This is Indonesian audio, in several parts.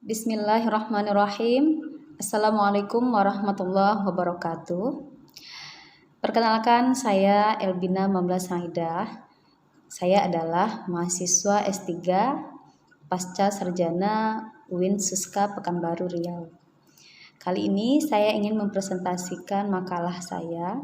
Bismillahirrahmanirrahim. Assalamualaikum warahmatullahi wabarakatuh. Perkenalkan, saya Elbina Mamlas Haidah. Saya adalah mahasiswa S3 Pasca Sarjana UIN Suska Pekanbaru Riau. Kali ini saya ingin mempresentasikan makalah saya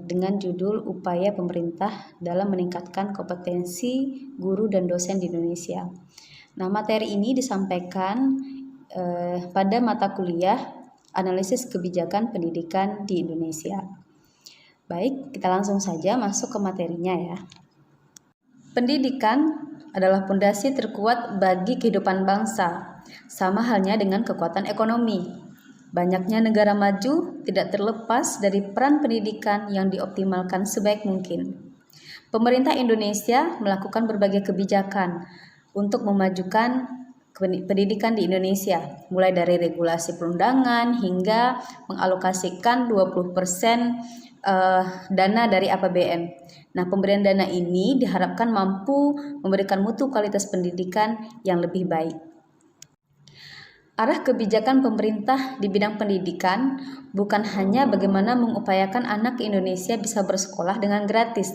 dengan judul Upaya Pemerintah dalam Meningkatkan Kompetensi Guru dan Dosen di Indonesia. Nah, materi ini disampaikan pada mata kuliah Analisis Kebijakan Pendidikan di Indonesia. Baik, kita langsung saja masuk ke materinya ya. Pendidikan adalah fondasi terkuat bagi kehidupan bangsa, sama halnya dengan kekuatan ekonomi. Banyaknya negara maju tidak terlepas dari peran pendidikan yang dioptimalkan sebaik mungkin. Pemerintah Indonesia melakukan berbagai kebijakan untuk memajukan pendidikan di Indonesia, mulai dari regulasi perundangan hingga mengalokasikan 20% dana dari APBN. Nah, pemberian dana ini diharapkan mampu memberikan mutu kualitas pendidikan yang lebih baik. Arah kebijakan pemerintah di bidang pendidikan bukan hanya bagaimana mengupayakan anak Indonesia bisa bersekolah dengan gratis,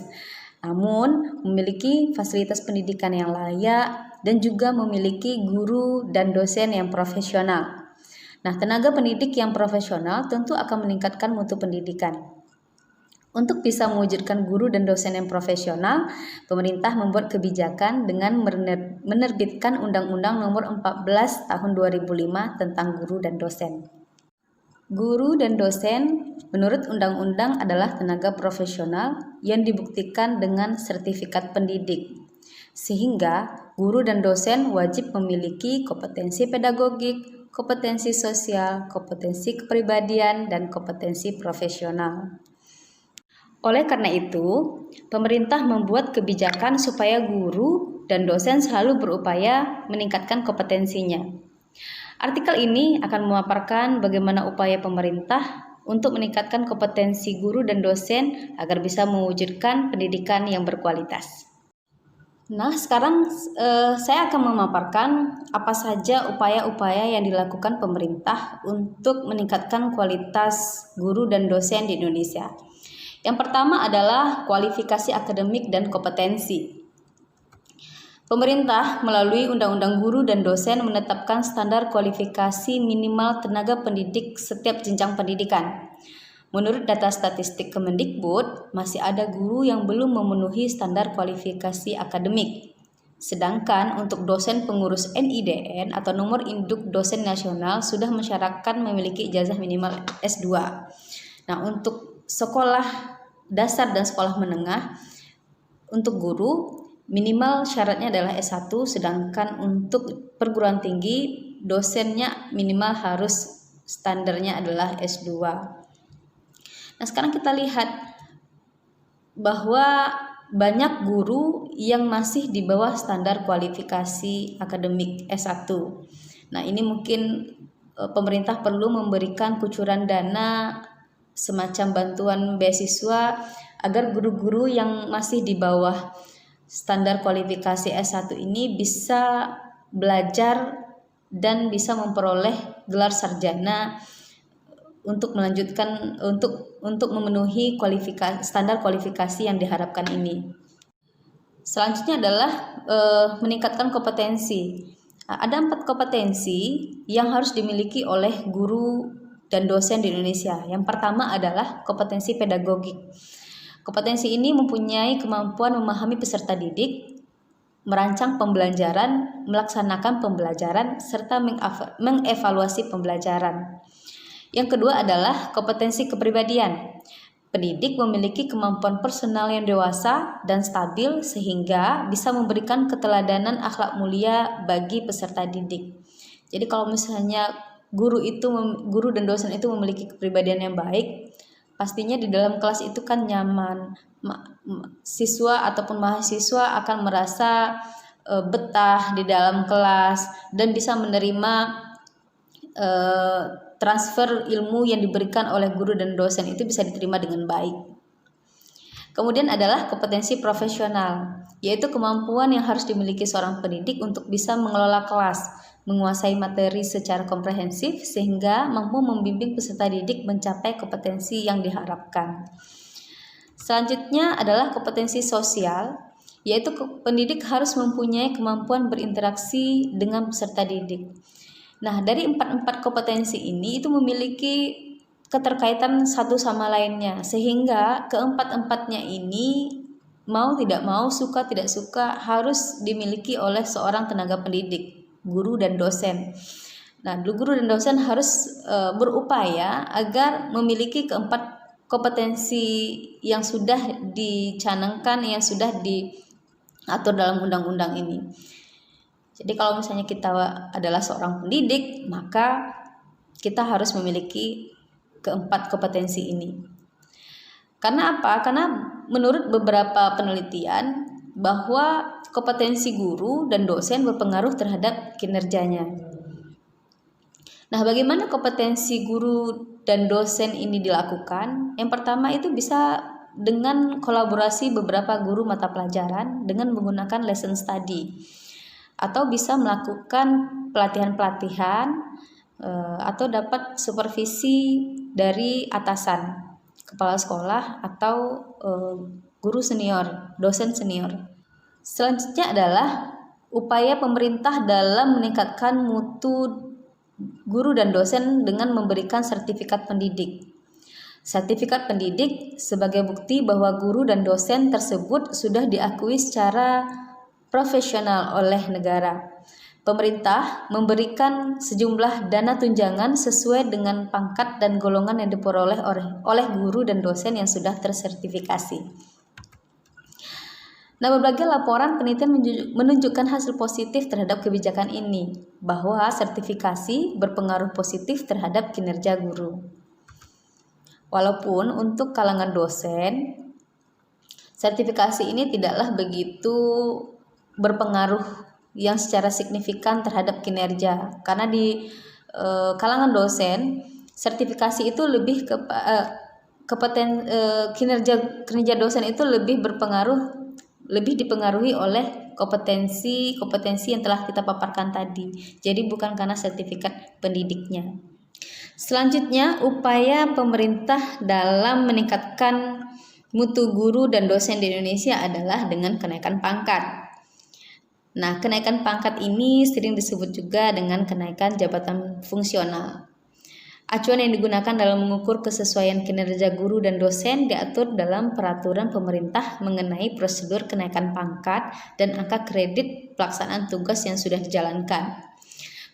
namun memiliki fasilitas pendidikan yang layak dan juga memiliki guru dan dosen yang profesional. Nah, tenaga pendidik yang profesional tentu akan meningkatkan mutu pendidikan. Untuk bisa mewujudkan guru dan dosen yang profesional, pemerintah membuat kebijakan dengan menerbitkan Undang-Undang Nomor 14 Tahun 2005 tentang guru dan dosen. Guru dan dosen menurut undang-undang adalah tenaga profesional yang dibuktikan dengan sertifikat pendidik. Sehingga guru dan dosen wajib memiliki kompetensi pedagogik, kompetensi sosial, kompetensi kepribadian, dan kompetensi profesional. Oleh karena itu, pemerintah membuat kebijakan supaya guru dan dosen selalu berupaya meningkatkan kompetensinya. Artikel ini akan memaparkan bagaimana upaya pemerintah untuk meningkatkan kompetensi guru dan dosen agar bisa mewujudkan pendidikan yang berkualitas. Nah, sekarang saya akan memaparkan apa saja upaya-upaya yang dilakukan pemerintah untuk meningkatkan kualitas guru dan dosen di Indonesia. Yang pertama adalah kualifikasi akademik dan kompetensi. Pemerintah melalui Undang-Undang Guru dan Dosen menetapkan standar kualifikasi minimal tenaga pendidik setiap jenjang pendidikan. Menurut data statistik Kemendikbud, masih ada guru yang belum memenuhi standar kualifikasi akademik. Sedangkan untuk dosen pengurus NIDN atau nomor induk dosen nasional sudah mensyaratkan memiliki ijazah minimal S2. Nah, untuk sekolah dasar dan sekolah menengah, untuk guru minimal syaratnya adalah S1, sedangkan untuk perguruan tinggi dosennya minimal harus standarnya adalah S2. Nah, sekarang kita lihat bahwa banyak guru yang masih di bawah standar kualifikasi akademik S1. Nah, ini mungkin pemerintah perlu memberikan kucuran dana semacam bantuan beasiswa agar guru-guru yang masih di bawah standar kualifikasi S1 ini bisa belajar dan bisa memperoleh gelar sarjana untuk melanjutkan untuk memenuhi standar kualifikasi yang diharapkan ini. Selanjutnya adalah meningkatkan kompetensi. Ada 4 kompetensi yang harus dimiliki oleh guru dan dosen di Indonesia. Yang pertama adalah kompetensi pedagogik. Kompetensi ini mempunyai kemampuan memahami peserta didik, merancang pembelajaran, melaksanakan pembelajaran, serta mengevaluasi pembelajaran. Yang kedua adalah kompetensi kepribadian. Pendidik memiliki kemampuan personal yang dewasa dan stabil sehingga bisa memberikan keteladanan akhlak mulia bagi peserta didik. Jadi kalau misalnya guru dan dosen itu memiliki kepribadian yang baik, pastinya di dalam kelas itu kan nyaman. Siswa ataupun mahasiswa akan merasa betah di dalam kelas dan bisa menerima transfer ilmu yang diberikan oleh guru dan dosen itu bisa diterima dengan baik. Kemudian adalah kompetensi profesional, yaitu kemampuan yang harus dimiliki seorang pendidik untuk bisa mengelola kelas, menguasai materi secara komprehensif sehingga mampu membimbing peserta didik mencapai kompetensi yang diharapkan. Selanjutnya adalah kompetensi sosial, yaitu pendidik harus mempunyai kemampuan berinteraksi dengan peserta didik. Nah, dari empat kompetensi ini itu memiliki keterkaitan satu sama lainnya, sehingga keempat-empatnya ini mau tidak mau, suka tidak suka harus dimiliki oleh seorang tenaga pendidik, guru dan dosen. Nah, guru dan dosen harus berupaya agar memiliki keempat kompetensi yang sudah dicanangkan, yang sudah diatur dalam undang-undang ini. Jadi kalau misalnya kita adalah seorang pendidik, maka kita harus memiliki keempat kompetensi ini. Karena apa? Karena menurut beberapa penelitian bahwa kompetensi guru dan dosen berpengaruh terhadap kinerjanya. Nah, bagaimana kompetensi guru dan dosen ini dilakukan? Yang pertama itu bisa dengan kolaborasi beberapa guru mata pelajaran dengan menggunakan lesson study, atau bisa melakukan pelatihan-pelatihan atau dapat supervisi dari atasan, kepala sekolah atau guru senior, dosen senior. Selanjutnya adalah upaya pemerintah dalam meningkatkan mutu guru dan dosen dengan memberikan sertifikat pendidik. Sertifikat pendidik sebagai bukti bahwa guru dan dosen tersebut sudah diakui secara profesional oleh negara. Pemerintah memberikan sejumlah dana tunjangan sesuai dengan pangkat dan golongan yang diperoleh oleh guru dan dosen yang sudah tersertifikasi. Nah, berbagai laporan penelitian menunjukkan hasil positif terhadap kebijakan ini, bahwa sertifikasi berpengaruh positif terhadap kinerja guru. Walaupun untuk kalangan dosen, sertifikasi ini tidaklah begitu berpengaruh yang secara signifikan terhadap kinerja, karena di kalangan dosen sertifikasi itu lebih ke kinerja dosen itu lebih dipengaruhi oleh kompetensi yang telah kita paparkan tadi. Jadi bukan karena sertifikat pendidiknya. Selanjutnya, upaya pemerintah dalam meningkatkan mutu guru dan dosen di Indonesia adalah dengan kenaikan pangkat. Nah, kenaikan pangkat ini sering disebut juga dengan kenaikan jabatan fungsional. Acuan yang digunakan dalam mengukur kesesuaian kinerja guru dan dosen diatur dalam peraturan pemerintah mengenai prosedur kenaikan pangkat dan angka kredit pelaksanaan tugas yang sudah dijalankan.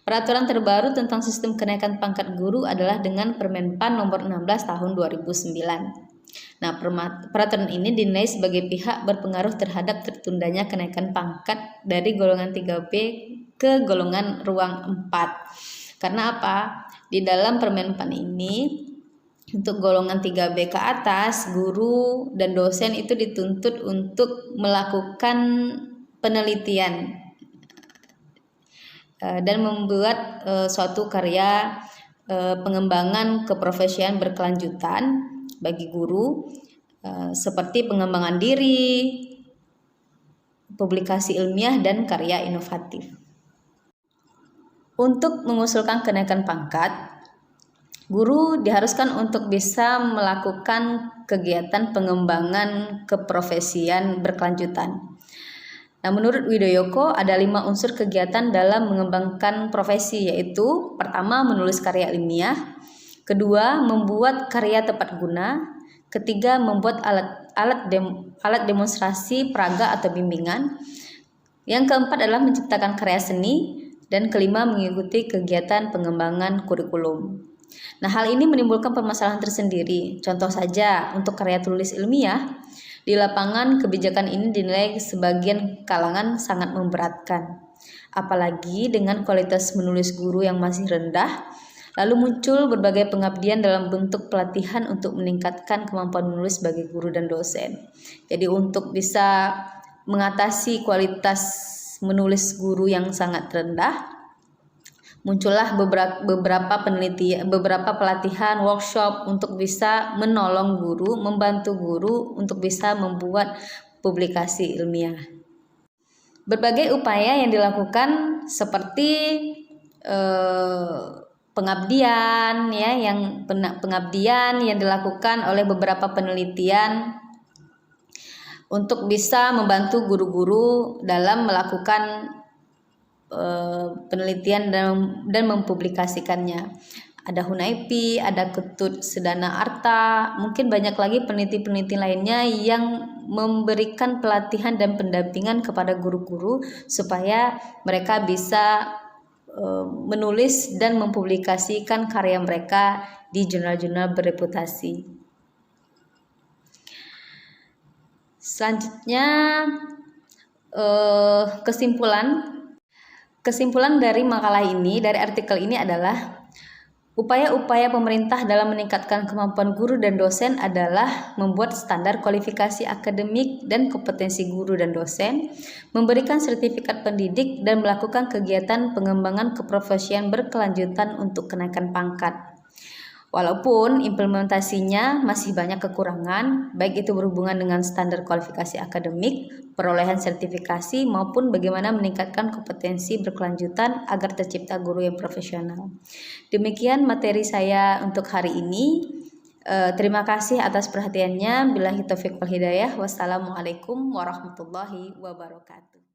Peraturan terbaru tentang sistem kenaikan pangkat guru adalah dengan Permenpan nomor 16 tahun 2009. Nah, peraturan ini dinilai sebagai pihak berpengaruh terhadap tertundanya kenaikan pangkat dari golongan 3B ke golongan ruang 4. Karena apa? Di dalam Permenpan ini, untuk golongan 3B ke atas, guru dan dosen itu dituntut untuk melakukan penelitian dan membuat suatu karya pengembangan keprofesian berkelanjutan bagi guru, seperti pengembangan diri, publikasi ilmiah, dan karya inovatif. Untuk mengusulkan kenaikan pangkat, guru diharuskan untuk bisa melakukan kegiatan pengembangan keprofesian berkelanjutan. Nah, menurut Widoyoko ada 5 unsur kegiatan dalam mengembangkan profesi, yaitu pertama, menulis karya ilmiah, kedua, membuat karya tepat guna, ketiga, membuat alat demonstrasi peraga atau bimbingan, yang keempat adalah menciptakan karya seni, dan kelima, mengikuti kegiatan pengembangan kurikulum. Nah, hal ini menimbulkan permasalahan tersendiri. Contoh saja, untuk karya tulis ilmiah, di lapangan kebijakan ini dinilai sebagian kalangan sangat memberatkan. Apalagi dengan kualitas menulis guru yang masih rendah, lalu muncul berbagai pengabdian dalam bentuk pelatihan untuk meningkatkan kemampuan menulis bagi guru dan dosen. Jadi untuk bisa mengatasi kualitas menulis guru yang sangat rendah, muncullah beberapa pelatihan, workshop untuk bisa menolong guru, membantu guru untuk bisa membuat publikasi ilmiah. Berbagai upaya yang dilakukan seperti pengabdian ya, pengabdian yang dilakukan oleh beberapa penelitian untuk bisa membantu guru-guru dalam melakukan penelitian dan mempublikasikannya. Ada Hunaypi, ada Ketut Sedana Arta, mungkin banyak lagi peneliti-peneliti lainnya yang memberikan pelatihan dan pendampingan kepada guru-guru supaya mereka bisa menulis dan mempublikasikan karya mereka di jurnal-jurnal bereputasi. Selanjutnya kesimpulan dari makalah ini, dari artikel ini adalah upaya-upaya pemerintah dalam meningkatkan kemampuan guru dan dosen adalah membuat standar kualifikasi akademik dan kompetensi guru dan dosen, memberikan sertifikat pendidik, dan melakukan kegiatan pengembangan keprofesian berkelanjutan untuk kenaikan pangkat. Walaupun implementasinya masih banyak kekurangan, baik itu berhubungan dengan standar kualifikasi akademik, perolehan sertifikasi, maupun bagaimana meningkatkan kompetensi berkelanjutan agar tercipta guru yang profesional. Demikian materi saya untuk hari ini. Terima kasih atas perhatiannya. Billahi taufiq wal hidayah. Wassalamualaikum warahmatullahi wabarakatuh.